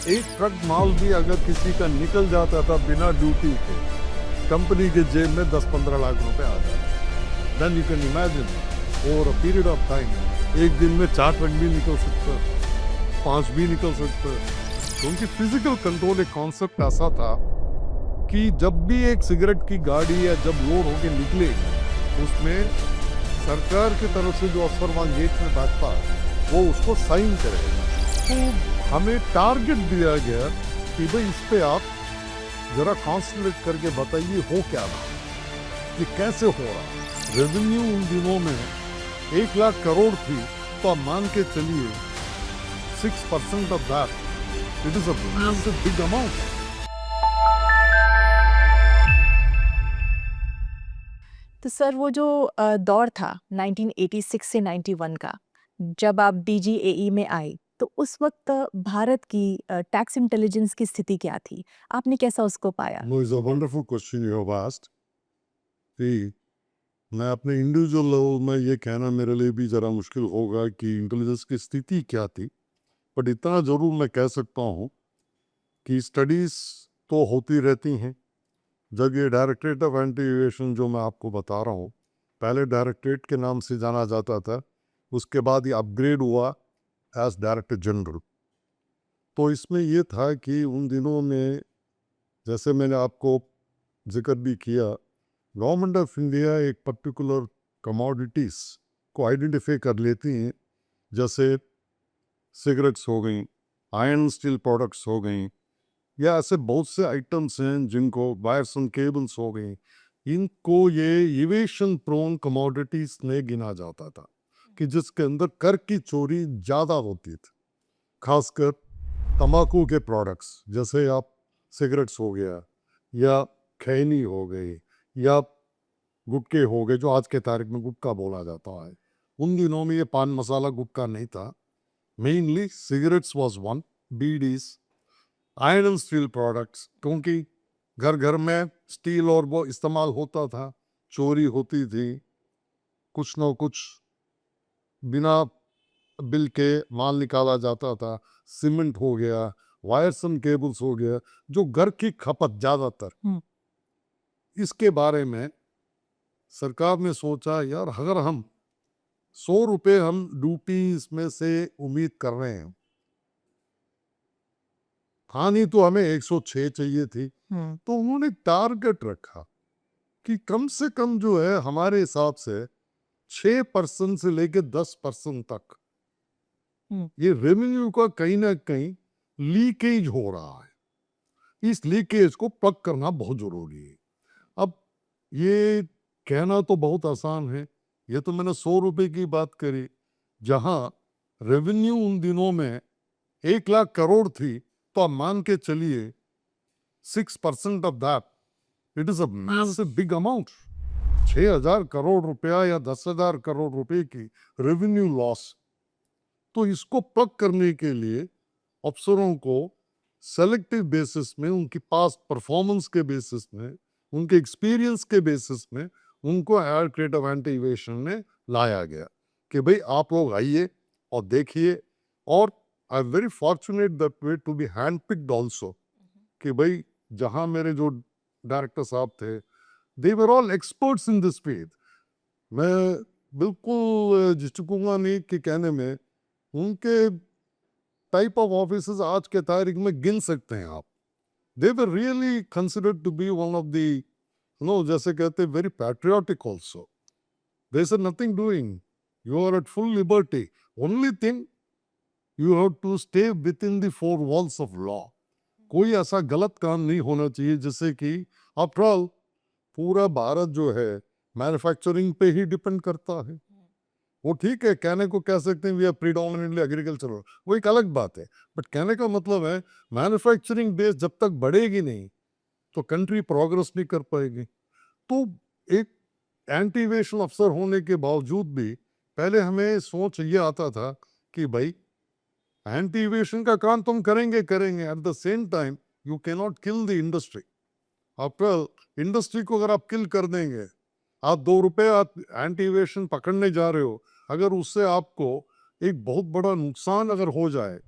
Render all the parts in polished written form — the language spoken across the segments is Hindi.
एक ट्रक माल भी अगर किसी का निकल जाता था बिना ड्यूटी के, कंपनी के जेब में 10-15 लाख रुपए आ जाते। Then you can imagine over a period of time एक दिन में 4 ट्रक भी निकल सकता, 5 भी निकल सकता। क्योंकि फिजिकल कंट्रोल एक कॉन्सेप्ट ऐसा था कि जब भी एक सिगरेट की गाड़ी या जब लोड होके निकले, उसमें सरकार की तरफ से जो अफसर वहां गेट में बैठता वो उसको साइन करेगा। तो हमें टारगेट दिया गया कि भाई इस पे आप जरा कॉन्सेंट्रेट करके बताइए हो क्या रहा, ये कैसे हो रहा। रेवेन्यू उन दिनों में 1 लाख करोड़ थी, तो आप मान के चलिए 6% of that, it is a big amount. तो सर वो जो दौर था 1986 से 91 का, जब आप डीजीएई में आए, तो उस वक्त भारत की टैक्स इंटेलिजेंस की स्थिति क्या थी? आपने कैसा उसको पाया? No, is a wonderful question you have asked. कि मैं अपने इंडिविजुअल लेवल में ये कहना मेरे लिए भी ज़रा मुश्किल होगा कि इंटेलिजेंस की स्थिति क्या थी, बट इतना ज़रूर मैं कह सकता हूँ कि स्टडीज़ तो होती रहती हैं। जब ये डायरेक्टरेट ऑफ एंटी एविएशन जो मैं आपको बता रहा हूँ, पहले डायरेक्टरेट के नाम से जाना जाता था, उसके बाद ये अपग्रेड हुआ एज डायरेक्टर जनरल। तो इसमें ये था कि उन दिनों में, जैसे मैंने आपको जिक्र भी किया, गवर्नमेंट ऑफ इंडिया एक पर्टिकुलर कमोडिटीज़ को आइडेंटिफाई कर लेती हैं, जैसे सिगरेट्स हो गई, आयरन स्टील प्रोडक्ट्स हो गई, या ऐसे बहुत से आइटम्स हैं जिनको वायर्स एंड केबल्स हो गई, इनको ये इवेशन प्रोन कमोडिटीज़ में गिना जाता था कि जिसके अंदर कर की चोरी ज़्यादा होती थी। खासकर तंबाकू के प्रोडक्ट्स, जैसे आप सिगरेट्स हो गया, या खैनी हो गई, या गुटके हो गए, जो आज के तारीख में गुटखा बोला जाता है। उन दिनों में ये पान मसाला गुटखा नहीं था, mainly cigarettes was one, bidis, iron and steel products, क्योंकि घर घर में स्टील और वो इस्तेमाल होता था, चोरी होती थी, कुछ ना कुछ बिना बिल के माल निकाला जाता था। सीमेंट हो गया, वायर्स एंड केबल्स हो गया, जो घर की खपत ज़्यादातर, इसके बारे में सरकार ने सोचा यार अगर हम 100 रुपए हम ड्यूटी इसमें से उम्मीद कर रहे हैं, हानि तो हमें 106 चाहिए थी, तो उन्होंने टारगेट रखा कि कम से कम जो है हमारे हिसाब से 6% से लेकर 10% तक ये रेवेन्यू का कहीं ना कहीं लीकेज हो रहा है। इस लीकेज को प्लग करना बहुत जरूरी है। अब ये कहना तो बहुत आसान है, ये तो मैंने 100 रुपए की बात करी, जहां रेवेन्यू उन दिनों में 1 लाख करोड़ थी, तो आप मान के चलिए 6% of that, it is a massive big amount. 6,000 crore रुपया या 10,000 करोड़ रुपए की रेवेन्यू लॉस। तो इसको प्लग करने के लिए अफसरों को सेलेक्टिव बेसिस में, उनकी पास्ट परफॉर्मेंस के बेसिस में, उनके एक्सपीरियंस के बेसिस में उनको डायरेक्टरेट ऑफ एंटी इवेशन में लाया गया कि भाई आप लोग आइए और देखिए। और I am very fortunate that way to be hand picked also, कि भाई जहां मेरे जो डायरेक्टर साहब थे, they were all experts in this field. मैं बिल्कुल झिझकूंगा नहीं कि कहने में, उनके टाइप ऑफ ऑफिसर्स आज के तारीख में गिन सकते हैं आप। They were really considered to be one of the, no, जैसे कहते हैं, very patriotic also. There is nothing doing, you are at full liberty, only thing you have to stay within the four walls of law. कोई ऐसा गलत काम नहीं होना चाहिए जिससे कि, आफ्टर ऑल पूरा भारत जो है मैन्युफैक्चरिंग पे ही डिपेंड करता है। वो ठीक है, कहने को कह सकते हैं वी आर प्रीडोमिनेटली एग्रीकल्चरल, वो एक अलग बात है, बट कहने का मतलब है मैन्युफैक्चरिंग बेस जब तक बढ़ेगी नहीं तो कंट्री प्रोग्रेस नहीं कर पाएगी। तो एक एंटी इवेशन अफसर होने के बावजूद भी पहले हमें सोच ये आता था कि भाई एंटी इवेशन का काम तुम करेंगे करेंगे, at the same time you can not kill the industry. After industry को अगर आप किल कर देंगे, आप 2 रुपए आप एंटी इवेशन पकड़ने जा रहे हो, अगर उससे आपको एक बहुत बड़ा नुकसान अगर हो जाए,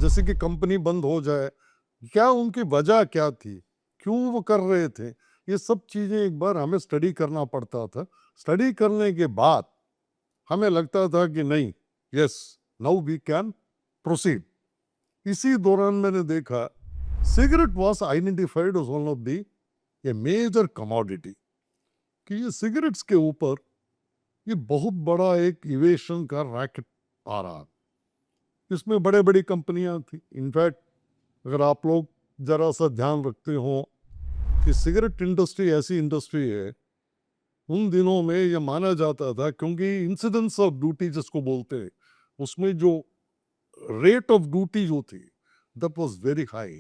जैसे कि कंपनी बंद हो जाए, क्या उनकी वजह क्या थी, क्यों वो कर रहे थे, ये सब चीज़ें एक बार हमें स्टडी करना पड़ता था। स्टडी करने के बाद हमें लगता था कि नहीं, yes, now we can proceed. इसी दौरान मैंने देखा cigarette was identified as one of the a major commodity, कि ये सिगरेट्स के ऊपर ये बहुत बड़ा एक इवेशन का रैकेट आ रहा है। इसमें बड़े बड़ी कंपनियां थी। इनफैक्ट अगर आप लोग जरा सा ध्यान रखते हो कि सिगरेट इंडस्ट्री ऐसी इंडस्ट्री है, उन दिनों में ये माना जाता था, क्योंकि इंसिडेंस ऑफ ड्यूटी जिसको बोलते हैं, उसमें जो रेट ऑफ ड्यूटी जो थी दैट वाज वेरी हाई।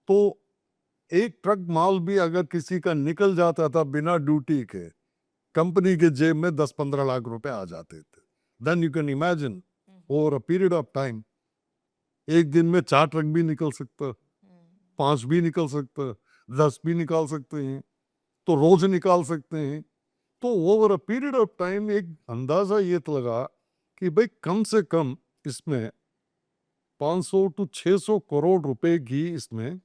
तो एक ट्रक माल भी अगर किसी का निकल जाता था बिना ड्यूटी के, कंपनी के जेब में 10-15 लाख रुपए आ जाते थे। Then you can imagine over a period of time, एक दिन में 4 ट्रक भी निकल सकता, 5 भी निकल सकता, 10 भी निकाल सकते हैं, तो रोज निकाल सकते हैं। तो over a period of time एक अंदाजा ये तो लगा कि भाई कम से कम इसमें 500 टू 600 करोड़ रुपए की इसमें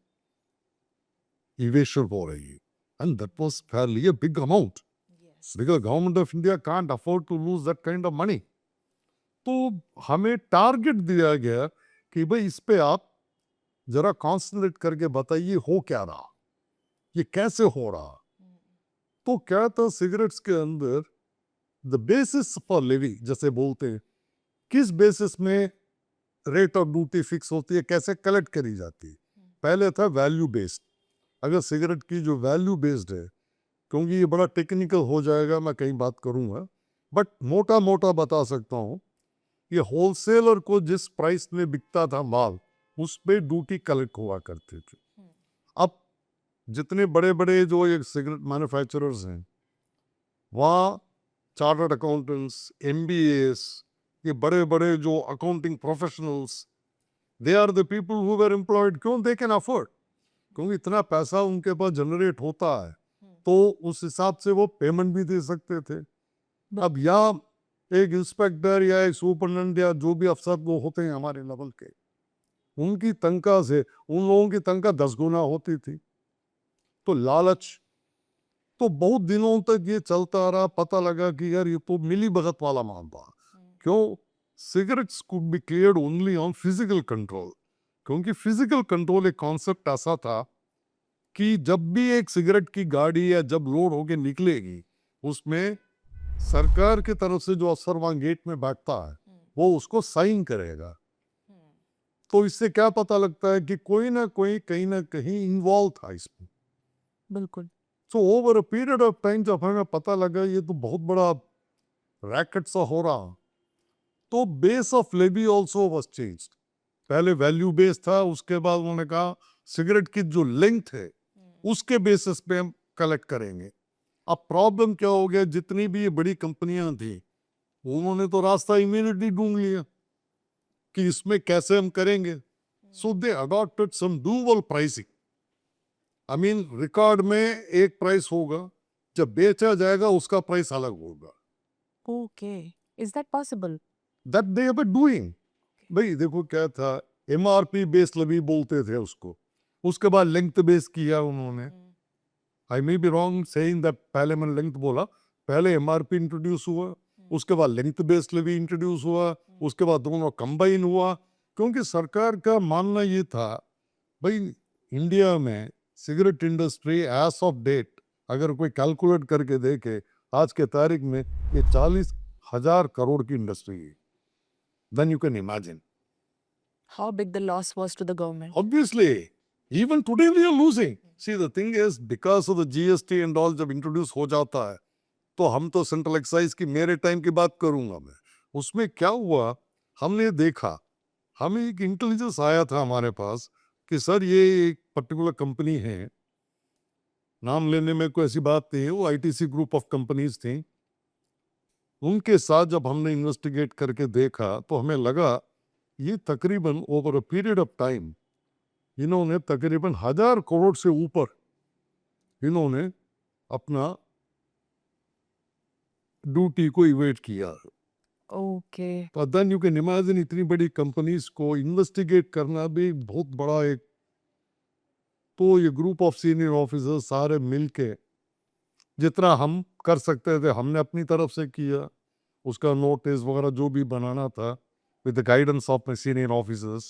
इवेशन हो रही है, and that was fairly a big amount, because government of India can't afford to lose that kind of money. तो हमें टारगेट दिया गया कि भाई इस पे आप जरा कॉन्सेंट्रेट करके बताइए हो क्या रहा, ये कैसे हो रहा। तो क्या था, सिगरेट्स के अंदर द बेसिस फॉर लिविंग जैसे बोलते हैं, किस बेसिस में रेट ऑफ ड्यूटी फिक्स होती है, कैसे कलेक्ट करी जाती है। पहले था वैल्यू बेस्ड। अगर सिगरेट की जो वैल्यू बेस्ड है, क्योंकि ये बड़ा टेक्निकल हो जाएगा, मैं कहीं बात करूंगा, बट मोटा मोटा बता सकता हूँ, ये होलसेलर को जिस प्राइस में बिकता था माल, उस पे ड्यूटी कलेक्ट हुआ करते थे। अब जितने बड़े बड़े जो ये सिगरेट मैन्युफैक्चरर्स हैं, वहाँ चार्टर्ड अकाउंटेंट्स, एमबीएस, ये बड़े बड़े जो accounting professionals, they are the people who were employed. क्यों? दे कैन अफोर्ड, क्योंकि इतना पैसा उनके पास जनरेट होता है, तो उस हिसाब से वो पेमेंट भी दे सकते थे। अब या एक इंस्पेक्टर या एक सुपरटेंडेंट या जो भी अफसर वो होते हैं हमारे लेवल के, उनकी तनख्वाह से उन लोगों की तनख्वाह 10 गुना होती थी। तो लालच, तो बहुत दिनों तक ये चलता रहा। पता लगा कि यार ये तो मिली भगत वाला मामला। क्यों? Cigarettes could be cleared only on physical control, क्योंकि फिजिकल कंट्रोल एक कॉन्सेप्ट ऐसा था कि जब भी एक सिगरेट की गाड़ी या जब लोड होके निकलेगी, उसमें सरकार की तरफ से जो अफसर वहां गेट में बैठता है, वो उसको साइन करेगा। तो इससे क्या पता लगता है कि कोई ना कोई कहीं ना कहीं इन्वॉल्व था इसमें। बिल्कुल। So over a period of time जब हमें पता लगा ये तो बहुत बड़ा रैकेट सा हो रहा, तो base of levy also was changed. पहले वैल्यू बेस था, उसके बाद उन्होंने कहा सिगरेट की जो लेंथ है उसके बेसिस पे हम कलेक्ट करेंगे। अब प्रॉब्लम क्या हो गया, जितनी भी ये बड़ी कंपनियां थी, उन्होंने तो रास्ता इमीडिएटली ढूंढ लिया कि इसमें कैसे हम करेंगे। So they adopted some dual pricing. I mean record में एक प्राइस होगा, जब बेचा जाएगा उसका प्राइस अलग होगा। Okay, is that possible? That they were doing. भाई देखो क्या था, एमआरपी बेस्ड लेवी बोलते थे उसको, उसके बाद लेंथ बेस किया उन्होंने। I may be wrong saying that, पहले मैंने लेंथ बोला, पहले एमआरपी इंट्रोड्यूस हुआ, उसके बाद लेंथ बेस्ड लेवी इंट्रोड्यूस हुआ, उसके बाद दोनों कंबाइन हुआ। क्योंकि सरकार का मानना ये था, भाई इंडिया में cigarette industry as of date अगर कोई कैलकुलेट करके देखे, आज के तारीख में ये 40,000 करोड़ की इंडस्ट्री है। Then you can imagine How big the loss was to the government? obviously even today we are losing. See the thing is because of the GST and all जब इंट्रोड्यूस हो जाता है, तो हम तो सेंट्रल एक्साइज की, मेरे टाइम की बात करूंगा मैं, उसमें क्या हुआ, हमने देखा, हमें एक इंटेलिजेंस आया था हमारे पास कि सर ये एक पर्टिकुलर कंपनी है, नाम लेने में कोई ऐसी बात नहीं है, वो आईटीसी ग्रुप ऑफ कंपनीज थी। उनके साथ जब हमने इन्वेस्टिगेट करके देखा तो हमें लगा ये तकरीबन over a period of time इन्होंने तकरीबन 1,000 करोड़ से ऊपर इन्होंने अपना ड्यूटी को इवेट किया। ओके। तो देन यू कैन इमेजिन इतनी बड़ी कंपनीज को इन्वेस्टिगेट करना भी बहुत बड़ा एक तो ये ग्रुप ऑफ सीनियर ऑफिसर्स सारे मिलके जितना हम कर सकते थे हमने अपनी तरफ से किया, उसका नोटिस वगैरह जो भी बनाना था with the guidance of my senior officers.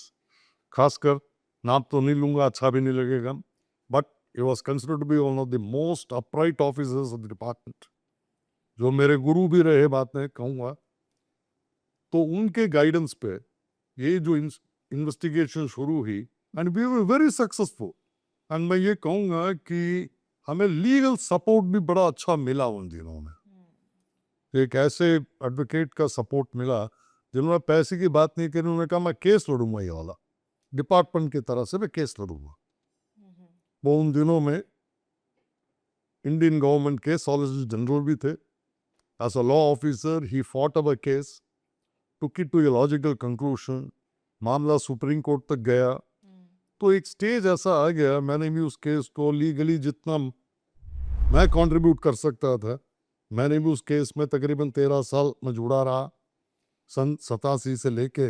खासकर नाम तो नहीं लूंगा, अच्छा भी नहीं लगेगा, but he was considered to be one of the most upright officers of the department, जो मेरे गुरु भी रहे, बात में कहूँगा। तो उनके गाइडेंस पे ये जो इन्वेस्टिगेशन शुरू हुई and we were very successful. And मैं ये कहूँगा कि हमें लीगल सपोर्ट भी बड़ा अच्छा मिला उन दिनों में। एक ऐसे एडवोकेट का सपोर्ट मिला जिन्होंने पैसे की बात नहीं करी, उन्होंने कहा मैं केस लड़ूंगा, ये वाला डिपार्टमेंट की तरफ से मैं केस लड़ूंगा। वो उन दिनों में इंडियन गवर्नमेंट के सॉलिसिटर जनरल भी थे। As a law officer he fought our case, took it to a logical conclusion, मामला सुप्रीम कोर्ट तक गया। तो एक स्टेज ऐसा आ गया, मैंने भी उस केस को लीगली जितना मैं कंट्रीब्यूट कर सकता था, मैंने भी उस केस में तकरीबन 13 साल में जुड़ा रहा। सन 87 से लेके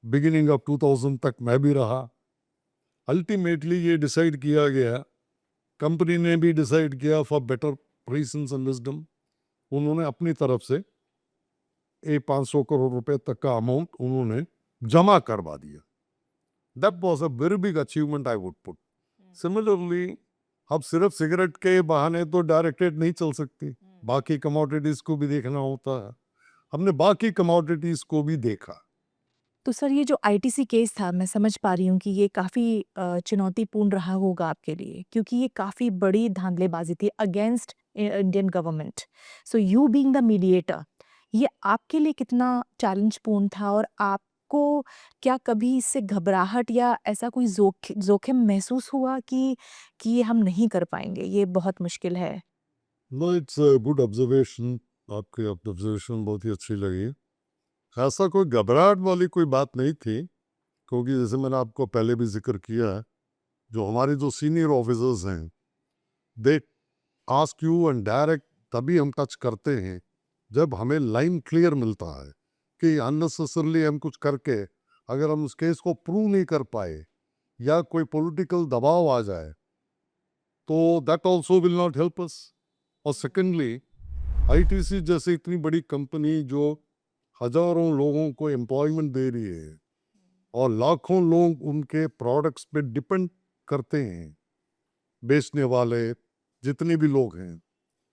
बिगिनिंग ऑफ 2000 तक मैं भी रहा। अल्टीमेटली ये डिसाइड किया गया, कंपनी ने भी डिसाइड किया for better reasons and wisdom, उन्होंने अपनी तरफ से 500 करोड़ रुपए तक का अमाउंट उन्होंने जमा करवा दिया। That was a very big achievement I would put. Similarly अब सिर्फ सिगरेट के बहाने तो डायरेक्टेड नहीं चल सकती, बाकी कमोडिटीज को भी देखना होता है। हमने बाकी कमोडिटीज को भी देखा। तो सर ये जो आईटीसी केस था, मैं समझ पा रही हूँ कि ये काफ़ी चुनौतीपूर्ण रहा होगा आपके लिए, क्योंकि ये काफ़ी बड़ी धांधलेबाजी थी against Indian government. So you being the mediator, ये आपके लिए कितना चैलेंजपूर्ण था, और आपको क्या कभी इससे घबराहट या ऐसा कोई जोखिम महसूस हुआ कि ये हम नहीं कर पाएंगे, ये बहुत मुश्किल है? No, it's a good observation, आपकी ऑब्जर्वेशन बहुत ही अच्छी लगी। ऐसा कोई घबराहट वाली कोई बात नहीं थी, क्योंकि जैसे मैंने आपको पहले भी जिक्र किया है, जो हमारे जो सीनियर ऑफिसर्स हैं they ask you and direct तभी हम टच करते हैं जब हमें लाइन क्लियर मिलता है कि अननेसेसरली हम कुछ करके अगर हम उस केस को प्रूव नहीं कर पाए या कोई पॉलिटिकल दबाव आ जाए तो that also will not help us. और सेकेंडली आईटीसी जैसे इतनी बड़ी कंपनी जो हजारों लोगों को एम्प्लॉयमेंट दे रही है और लाखों लोग उनके प्रोडक्ट्स पे डिपेंड करते हैं, बेचने वाले जितने भी लोग हैं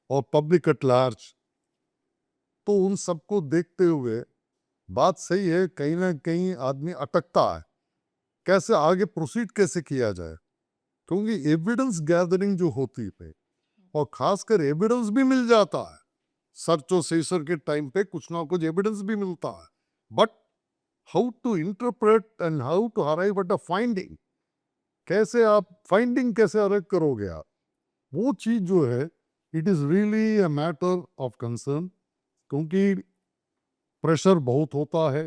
और पब्लिक एट लार्ज, तो उन सबको देखते हुए बात सही है, कहीं ना कहीं आदमी अटकता है कैसे आगे प्रोसीड कैसे किया जाए, क्योंकि एविडेंस गैदरिंग जो होती है और खासकर एविडेंस भी मिल जाता है, सर्च और सेसर के टाइम पे कुछ ना कुछ एविडेंस भी मिलता है, but how to interpret and how to arrive at a finding, कैसे आप फाइंडिंग कैसे अरेव करोगे आप, वो चीज जो है it is really a matter of concern, क्योंकि प्रेशर बहुत होता है,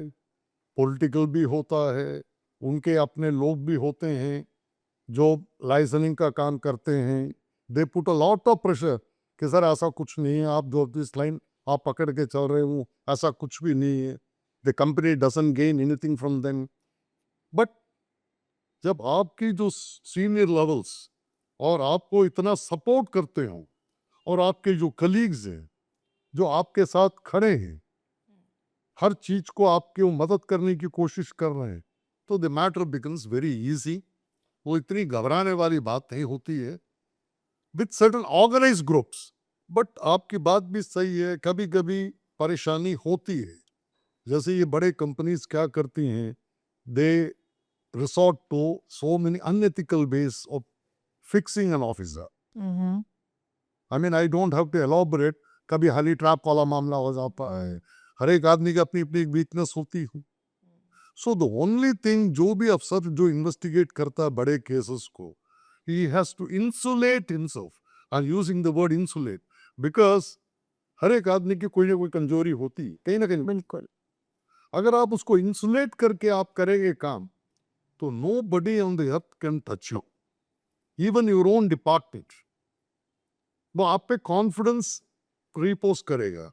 पॉलिटिकल भी होता है, उनके अपने लोग भी होते हैं जो लाइसेंसिंग का काम करते हैं, they put a lot of pressure कि सर ऐसा कुछ नहीं है, आप जो इस लाइन आप पकड़ के चल रहे हो ऐसा कुछ भी नहीं है, the company doesn't gain anything from them. But जब आपकी जो सीनियर लेवल्स और आपको इतना सपोर्ट करते हो और आपके जो कलीग्स हैं जो आपके साथ खड़े हैं, हर चीज को आपकी मदद करने की कोशिश कर रहे हैं, तो the matter becomes very easy. वो इतनी घबराने वाली बात नहीं होती है with certain organise groups. But आपकी बात भी सही है, कभी कभी परेशानी होती है, जैसे ये बड़े कंपनीज क्या करती हैं, they resort to so many unethical ways of fixing an officer. Hmm. I mean I don't have to elaborate, कभी हनी ट्रैप वाला मामला हो जाता है, हर एक आदमी की अपनी अपनी वीकनेस होती है। सो द ओनली थिंग, जो भी अफसर जो इन्वेस्टिगेट करता है बड़े केसेस को, he has to insulate himself, and using the word insulate because हर एक आदमी की कोई ना कोई कमजोरी होती है कहीं ना कहीं। बिल्कुल। अगर आप उसको इंसुलेट करके आप करेंगे काम, तो nobody on the earth can touch you, even your own department. वो आप पे कॉन्फिडेंस रिपोज करेगा।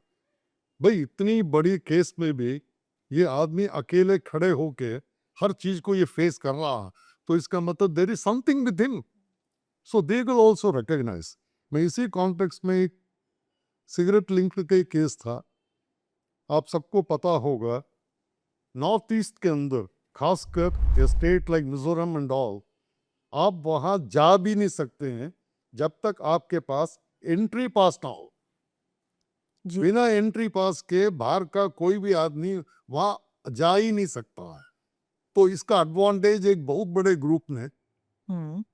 भाई इतनी बड़ी केस में भी ये आदमी अकेले खड़े होके हर चीज को ये फेस कर रहा है, तो इसका मतलब there is something with him, So they will also recognize. मैं इसी कॉन्टेक्स्ट में एक सिगरेट लिंक का केस था. आप सबको पता होगा, नॉर्थ ईस्ट के अंदर खासकर state like Mizoram and all, आप वहां जा भी नहीं सकते हैं जब तक आपके पास एंट्री पास ना हो. जी. बिना एंट्री पास के बाहर का कोई भी आदमी वहां जा ही नहीं सकता है. तो इसका एडवांटेज एक बहुत बड़े ग्रुप ने हम्म.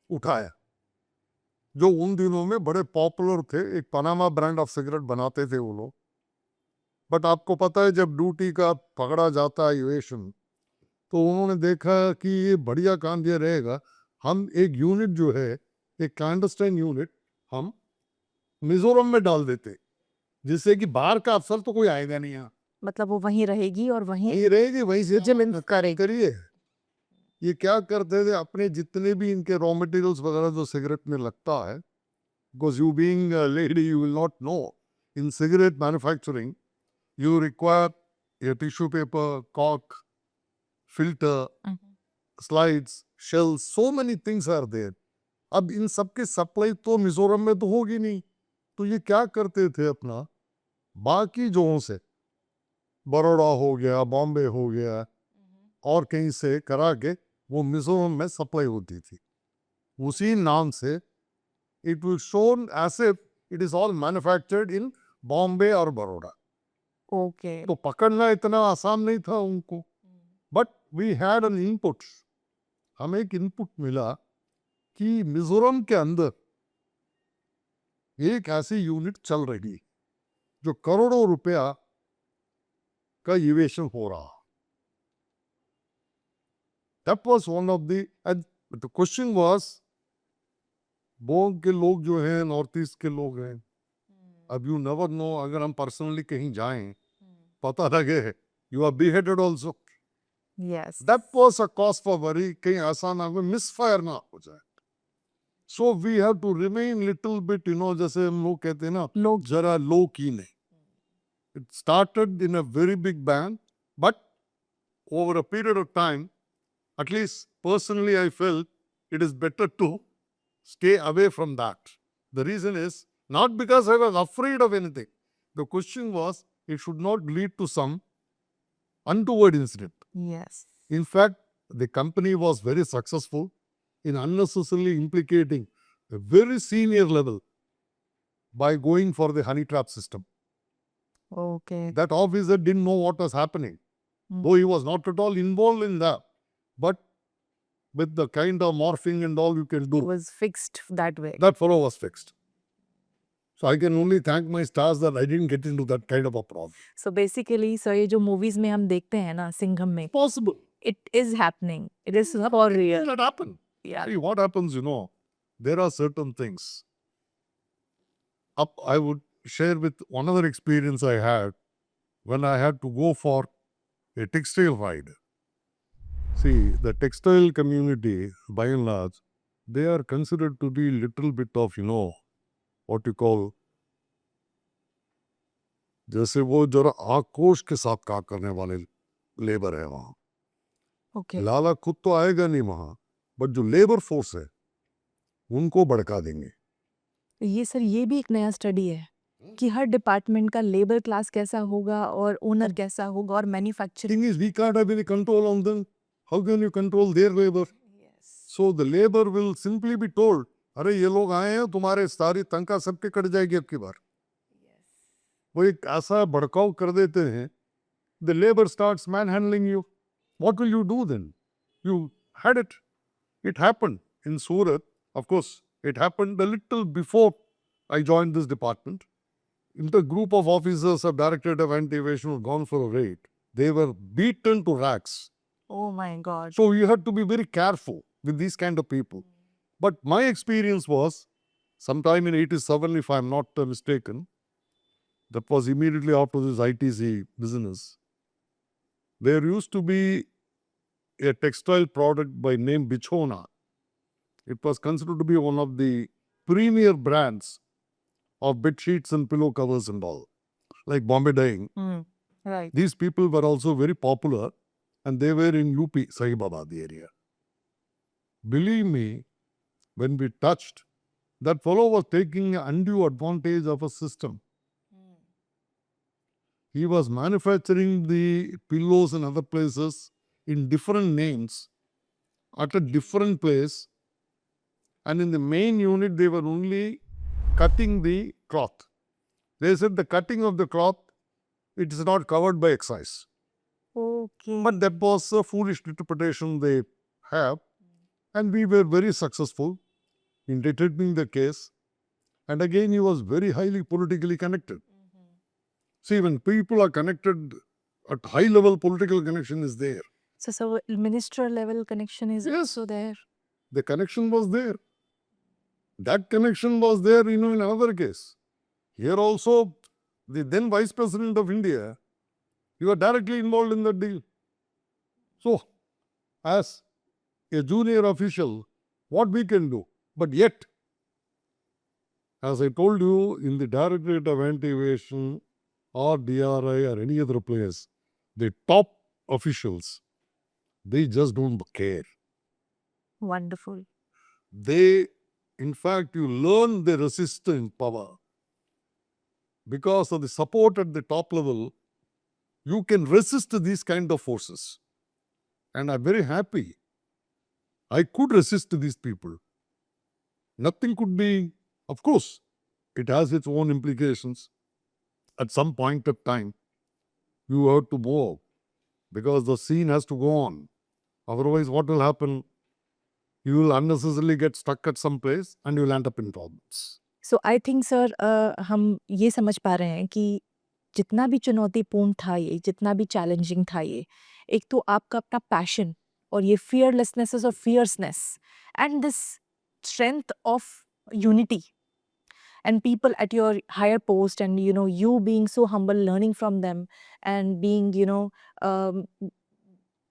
उठाया, जो उन दिनों में बड़े पॉपुलर थे. एक पनामा ब्रांड ऑफ सिगरेट बनाते थे वो लोग. बट आपको पता है, जब ड्यूटी का पकड़ा जाता है एविएशन, तो उन्होंने देखा कि ये बढ़िया काम ये रहेगा, हम एक यूनिट जो है, एक क्लैंडस्टाइन यूनिट हम मिजोरम में डाल देते, जिससे कि बाहर का अफसर तो कोई आएगा नहीं यहाँ. मतलब वो वहीं रहेगी और वहीं यही रहेगी, वहीं से विजिलेंस करेगी. करिए. ये क्या करते थे, अपने जितने भी इनके रॉ मटेरियल्स वगैरह जो सिगरेट में लगता है, because you being a lady you will not know, in cigarette manufacturing you require a tissue paper, cork, filter, slides, shells, so many things are there. अब इन सब की सप्लाई तो मिजोरम में तो होगी नहीं. तो ये क्या करते थे, अपना बाकी जगहों से, बड़ौदा हो गया, बॉम्बे हो गया, और कहीं से करा के वो मिजोरम में सप्लाई होती थी. उसी नाम से it will shown as if it is all manufactured in Bombay और बड़ौदा. ओके. तो पकड़ना इतना आसान नहीं था उनको. But we had an input. हमें एक इनपुट मिला कि मिजोरम के अंदर एक ऐसी यूनिट चल रही जो करोड़ों रुपया का इवेशन हो रहा. That was one of the, and the question was, Bong के लोग जो हैं, नॉर्थ ईस्ट के लोग हैं, अब यू नेवर नो, अगर हम पर्सनली कहीं जाएं, पता लगे you are beheaded also. Yes. That was a cause for worry. कहीं ऐसा ना हो, मिसफायर ना हो जाए. So we have to remain little bit, जैसे हम लोग कहते हैं ना, लोग जरा low key नहीं. It started in a very big bang, but over a period of time, at least personally I felt it is better to stay away from that. The reason is not because I was afraid of anything. The question was, it should not lead to some untoward incident. Yes. In fact, the company was very successful in unnecessarily implicating a very senior level by going for the honey trap system. Okay. That officer didn't know what was happening, though he was not at all involved in that. But with the kind of morphing and all you can It do, was fixed that way. that fellow was fixed. So I can only thank my stars that I didn't get into that kind of a problem. So basically, sir, ये जो movies में हम देखते हैं ना, सिंघम में, Possible. it is happening. It is for real. That happened. Yeah. See, what happens, there are certain things. I would share with one other experience I had when I had to go for a textile ride. See, the textile community, by and large, they are considered to be little bit of, what you call, जैसे वो जरा आक्रोश के साथ काम करने वाले लेबर है वहाँ. Okay. लाला खुद तो आएगा नहीं वहाँ, बट जो लेबर फोर्स है उनको भड़का देंगे. ये सर, ये भी एक नया स्टडी है कि हर डिपार्टमेंट का लेबर क्लास कैसा होगा और ओनर कैसा होगा और manufacturing. Thing is, we can't have any control on them. How can you control their labor? So the labor will simply be told, अरे ये लोग आए हैं, तुम्हारे सारी तनख्वाह सबके कट जाएगी अब की बार. वो एक ऐसा भड़काव कर देते हैं. The labor starts manhandling you. What will you do then? You had it. It happened in Surat. Of course, it happened a little before I joined this department. In the group of officers of Directorate of Anti-Evasion who had gone for a raid, they were beaten to rags. Oh my God. So you have to be very careful with these kind of people. But my experience was, sometime in 87, if I'm not mistaken, that was immediately after this ITC business, there used to be a textile product by name Bichona. It was considered to be one of the premier brands of bed sheets and pillow covers and all, like Bombay Dyeing. Right. These people were also very popular, and they were in UP, Sahibabad area. Believe me, when we touched, that fellow was taking undue advantage of a system. He was manufacturing the pillows in other places in different names at a different place, and in the main unit they were only cutting the cloth. They said the cutting of the cloth, it is not covered by excise. Okay. But that was a foolish interpretation they have, and we were very successful in detecting the case. And again, he was very highly politically connected. See, when people are connected at high level, political connection is there. So minister level connection is Yes. also there. The connection was there. That connection was there, in another case. Here also, the then Vice President of India, he was directly involved in that deal. So, as a junior official, what we can do? But yet, as I told you, in the Directorate of Anti-Evasion or DRI or any other place, the top officials, they just don't care. Wonderful. They, in fact, you learn the resistant power. Because of the support at the top level, you can resist these kind of forces. And I'm very happy I could resist these people. Nothing could be, of course, it has its own implications. At some point of time, you have to move because the scene has to go on. Otherwise, what will happen? You will unnecessarily get stuck at some place and you will end up in problems. So I think sir हम ये समझ पा रहे हैं कि जितना भी चुनौतीपूर्ण था ये, जितना भी चैलेंजिंग था ये, एक तो आपका अपना पैशन और ये फियरलेसनेस और fierceness and this strength of unity and people at your higher post, and you being so humble, learning from them and being um,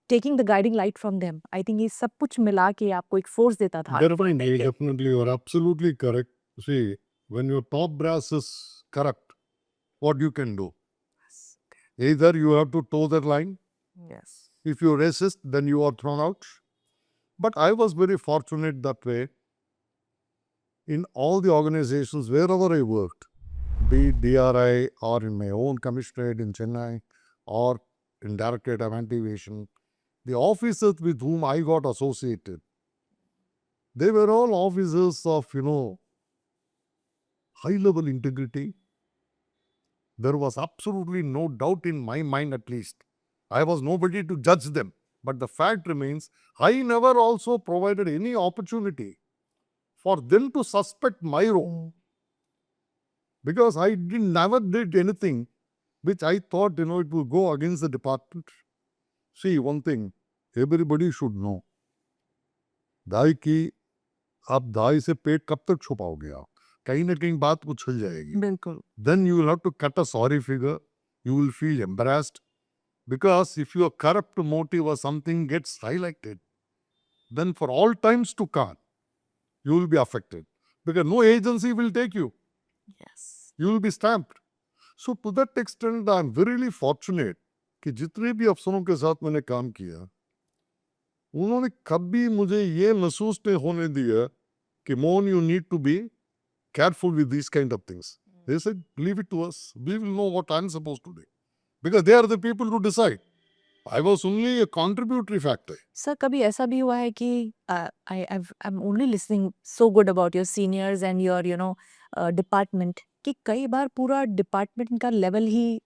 taking the guiding light from them. I think ये सब कुछ मिला के आपको एक force देता था. Definitely, you are absolutely correct. See, when your top brass is corrupt, what you can do? Either you have to toe that line. Yes. If you resist, then you are thrown out. But I was very fortunate that way. In all the organizations, wherever I worked, be it DRI or in my own commissionerate in Chennai or in Directorate of Anti-Evasion, the officers with whom I got associated, they were all officers of, high-level integrity. There was absolutely no doubt in my mind, at least. I was nobody to judge them. But the fact remains, I never also provided any opportunity for them to suspect my role. Because I never did anything which I thought, it will go against the department. See, one thing, everybody should know. दाई की आप दाई से पेट कब तक छुपाओगे आप? कहीं ना कहीं बात उछल जाएगी. बिल्कुल. Then you will have to cut a sorry figure. You will feel embarrassed. Because if your corrupt motive or something gets highlighted, then for all times to come, you will be affected. Because no agency will take you. Yes. You will be stamped. So to that extent, I am really fortunate कि जितने भी अफसरों के साथ मैंने काम किया, उन्होंने कभी मुझे ये महसूस नहीं होने दिया कि Mohan, you need to be careful with these kind of things. They said, leave it to us. We will know what I'm supposed to do. Because they are the people who decide. I was only a contributory factor. Sir कभी ऐसा भी हुआ है कि I'm only listening so good about your seniors and your department कि कई बार पूरा डिपार्टमेंट का लेवल ही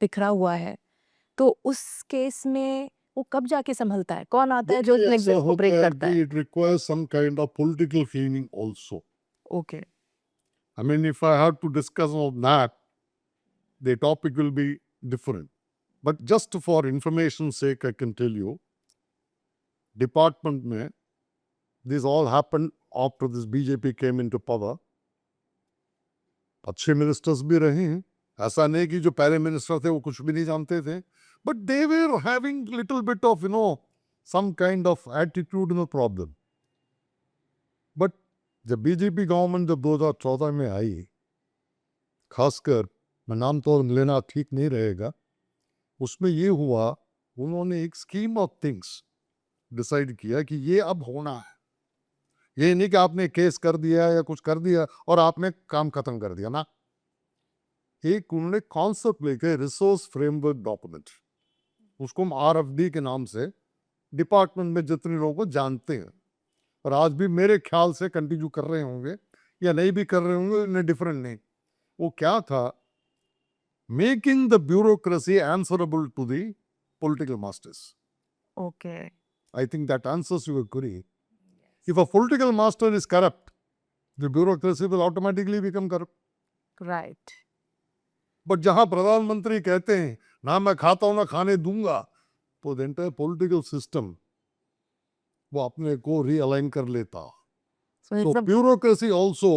बिखरा हुआ है, तो उस केस में वो कब जाके संभलता है? कौन आता है जो ब्रेक करता है? It requires some kind of political feeling also. Okay. I mean, if I have to discuss on that, the topic will be different. But just for information's sake, I can tell you, department mein, this all happened after this BJP came into power. अच्छे मिनिस्टर्स भी रहे हैं, ऐसा नहीं कि जो पहले मिनिस्टर थे वो कुछ भी नहीं जानते थे, but they were having little bit of some kind of attitudinal problem. But जब बीजेपी गवर्नमेंट जब 2014 में आई, खासकर मैं नाम तो लेना ठीक नहीं रहेगा, उसमें ये हुआ, उन्होंने एक स्कीम ऑफ थिंग्स डिसाइड किया कि ये अब होना है. ये नहीं कि आपने केस कर दिया या कुछ कर दिया और आपने काम खत्म कर दिया ना। एक उन्होंने कॉन्सेप्ट लेके रिसोर्स फ्रेमवर्क डॉक्यूमेंट, उसको हम RFD के नाम से डिपार्टमेंट में जितने लोगों को जानते हैं और आज भी मेरे ख्याल से कंटिन्यू कर रहे होंगे या नहीं भी कर रहे होंगे, इन्हें डिफरेंट नहीं। वो क्या था, making the bureaucracy answerable to the political masters. Okay. I think that answers your query. If a political master is corrupt, the bureaucracy will automatically become corrupt. Right. But जहां प्रधानमंत्री कहते हैं ना मैं खाता हूं ना खाने दूंगा, तो the entire political system वो अपने को realign कर लेता. So So it's a bureaucracy also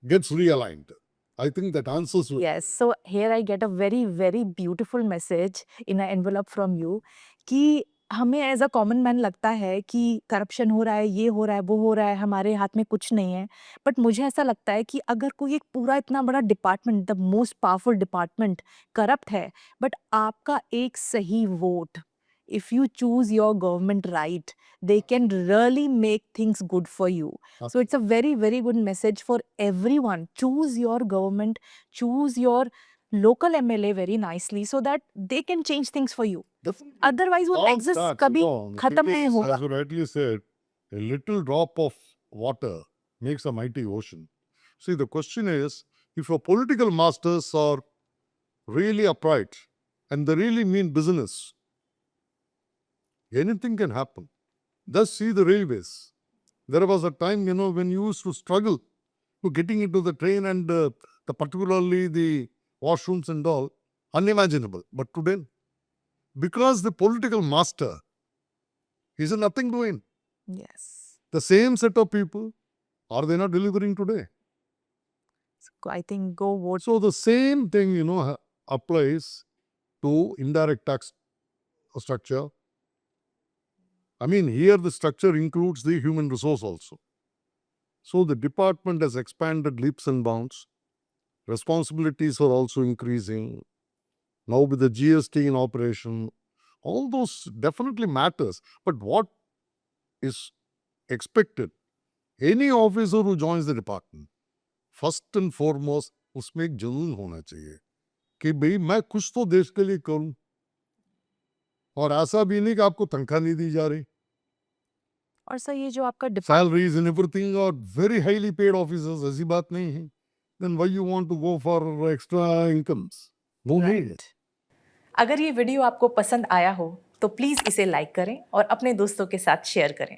gets realigned. I think that answers your yes. So here I get a very very beautiful message in an envelope from you कि हमें एज अ कॉमन मैन लगता है कि करप्शन हो रहा है, ये हो रहा है, वो हो रहा है, हमारे हाथ में कुछ नहीं है। बट मुझे ऐसा लगता है कि अगर कोई एक पूरा इतना बड़ा department, the most powerful department corrupt है, बट आपका एक सही vote, if you choose your government right, they can really make things good for you. So it's a very very good message for everyone. Choose your government, choose your local MLA very nicely so that they can change things for you. Definitely. Otherwise वो All exist that, कभी no, खत्म it नहीं is, होगा. as you rightly said, a little drop of water makes a mighty ocean. See, the question is, if your political masters are really upright and they really mean business, anything can happen. Just see the railways. There was a time, when you used to struggle to getting into the train and particularly the washrooms and all, unimaginable. But today, because the political master is nothing doing, Yes. the same set of people, are they not delivering today? So I think go vote. So the same thing, applies to indirect tax structure. I mean, here the structure includes the human resource also. So the department has expanded leaps and bounds. Responsibilities are also increasing. Now with the GST in operation, all those definitely matters. But what is expected, any officer who joins the department, first and foremost, उसमें एक जुनून होना चाहिए कि भाई मैं कुछ तो देश के लिए करूं, और ऐसा भी नहीं कि आपको तनख्वाह नहीं दी जा रही. और सर ये जो आपका Salaries and everything are very highly paid officers, ऐसी बात नहीं है. Then why you want to go for extra incomes? वो नहीं है. अगर ये वीडियो आपको पसंद आया हो तो प्लीज़ इसे लाइक करें और अपने दोस्तों के साथ शेयर करें.